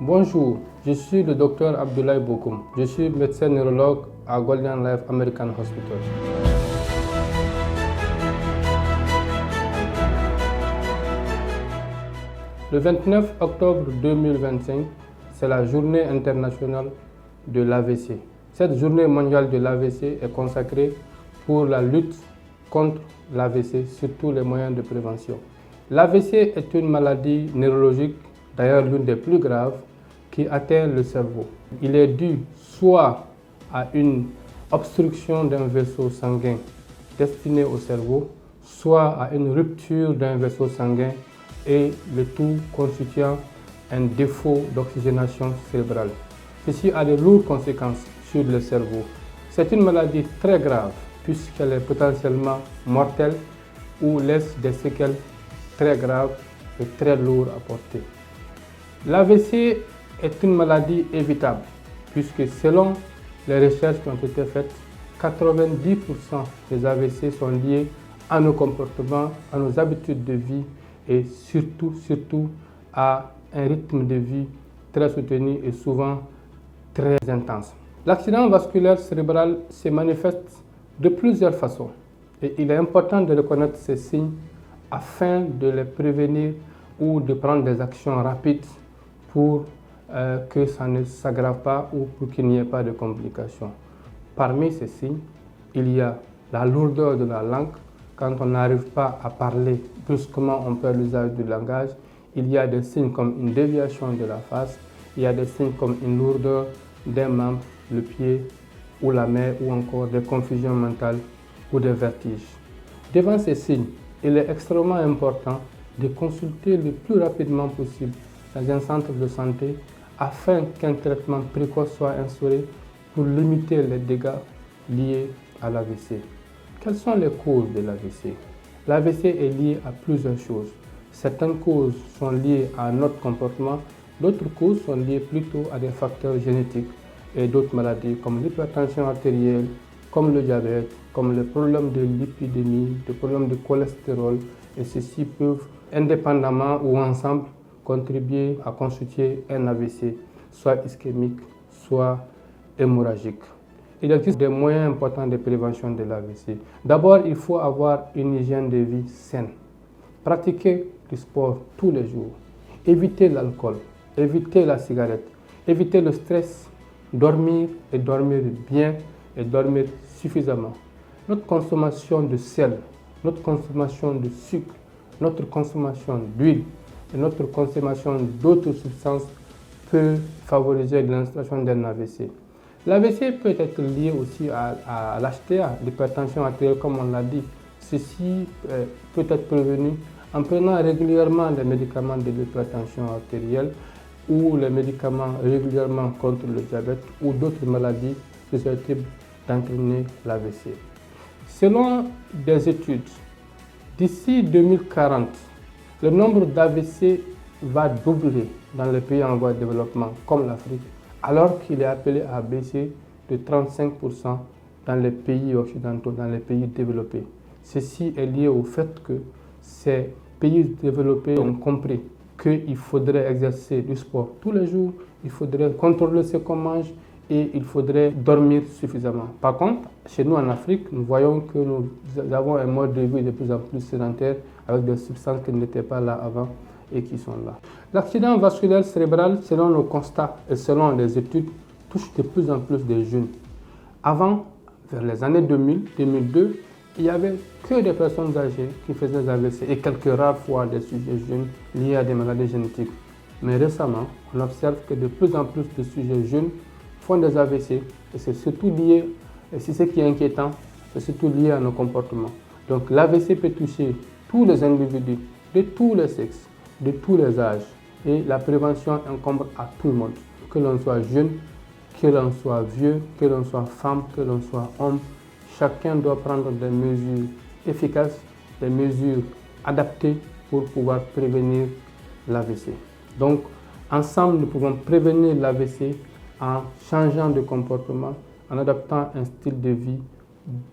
Bonjour, je suis le docteur Abdoulaye Bokoum. Je suis médecin neurologue à Golden Life American Hospital. Le 29 octobre 2025, c'est la journée internationale de l'AVC. Cette journée mondiale de l'AVC est consacrée pour la lutte contre l'AVC sur tous les moyens de prévention. L'AVC est une maladie neurologique, d'ailleurs l'une des plus graves, qui atteint le cerveau. Il est dû soit à une obstruction d'un vaisseau sanguin destiné au cerveau, soit à une rupture d'un vaisseau sanguin et le tout constituant un défaut d'oxygénation cérébrale. Ceci a de lourdes conséquences sur le cerveau. C'est une maladie très grave puisqu'elle est potentiellement mortelle ou laisse des séquelles très graves et très lourdes à porter. L'AVC est une maladie évitable puisque selon les recherches qui ont été faites, 90% des AVC sont liés à nos comportements, à nos habitudes de vie et surtout à un rythme de vie très soutenu et souvent très intense. L'accident vasculaire cérébral se manifeste de plusieurs façons et il est important de reconnaître ces signes afin de les prévenir ou de prendre des actions rapides pour que ça ne s'aggrave pas ou pour qu'il n'y ait pas de complications. Parmi ces signes, il y a la lourdeur de la langue. Quand on n'arrive pas à parler brusquement, on perd l'usage du langage. Il y a des signes comme une déviation de la face. Il y a des signes comme une lourdeur d'un membre, le pied ou la main, ou encore des confusions mentales ou des vertiges. Devant ces signes, il est extrêmement important de consulter le plus rapidement possible dans un centre de santé afin qu'un traitement précoce soit instauré pour limiter les dégâts liés à l'AVC. Quelles sont les causes de l'AVC? L'AVC est lié à plusieurs choses. Certaines causes sont liées à notre comportement, d'autres causes sont liées plutôt à des facteurs génétiques et d'autres maladies comme l'hypertension artérielle, comme le diabète, comme les problèmes de lipidémie, des problèmes de cholestérol, et ceux-ci peuvent indépendamment ou ensemble contribuer à constituer un AVC, soit ischémique, soit hémorragique. Il existe des moyens importants de prévention de l'AVC. D'abord, il faut avoir une hygiène de vie saine. Pratiquer du sport tous les jours. Éviter l'alcool, éviter la cigarette, éviter le stress, dormir et dormir bien et dormir suffisamment. Notre consommation de sel, notre consommation de sucre, notre consommation d'huile et notre consommation d'autres substances peut favoriser l'installation d'un AVC. L'AVC peut être lié aussi à l'HTA, l'hypertension artérielle comme on l'a dit. Ceci peut être prévenu en prenant régulièrement les médicaments de l'hypertension artérielle ou les médicaments régulièrement contre le diabète ou d'autres maladies susceptibles d'entraîner l'AVC. Selon des études, d'ici 2040, le nombre d'AVC va doubler dans les pays en voie de développement comme l'Afrique, alors qu'il est appelé à baisser de 35% dans les pays occidentaux, dans les pays développés. Ceci est lié au fait que ces pays développés ont compris qu'il faudrait exercer du sport tous les jours, il faudrait contrôler ce qu'on mange et il faudrait dormir suffisamment. Par contre, chez nous en Afrique, nous voyons que nous avons un mode de vie de plus en plus sédentaire avec des substances qui n'étaient pas là avant et qui sont là. L'accident vasculaire cérébral, selon nos constats et selon les études, touche de plus en plus de jeunes. Avant, vers les années 2000, 2002, il n'y avait que des personnes âgées qui faisaient des AVC et quelques rares fois des sujets jeunes liés à des maladies génétiques. Mais récemment, on observe que de plus en plus de sujets jeunes font des AVC et c'est surtout lié, et c'est ce qui est inquiétant, c'est surtout lié à nos comportements. Donc l'AVC peut toucher tous les individus de tous les sexes, de tous les âges et la prévention incombe à tout le monde, que l'on soit jeune, que l'on soit vieux, que l'on soit femme, que l'on soit homme. Chacun doit prendre des mesures efficaces, des mesures adaptées pour pouvoir prévenir l'AVC. Donc ensemble, nous pouvons prévenir l'AVC en changeant de comportement, en adaptant un style de vie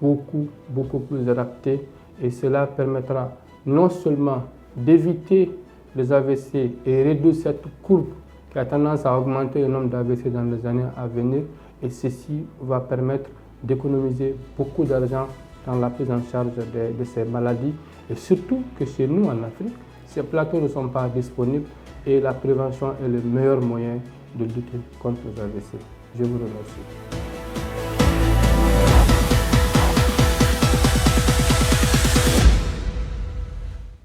beaucoup plus adapté, et cela permettra non seulement d'éviter les AVC et réduire cette courbe qui a tendance à augmenter le nombre d'AVC dans les années à venir, et ceci va permettre d'économiser beaucoup d'argent dans la prise en charge de ces maladies, et surtout que chez nous en Afrique, ces plateaux ne sont pas disponibles et la prévention est le meilleur moyen de lutter contre les AVC. Je vous remercie.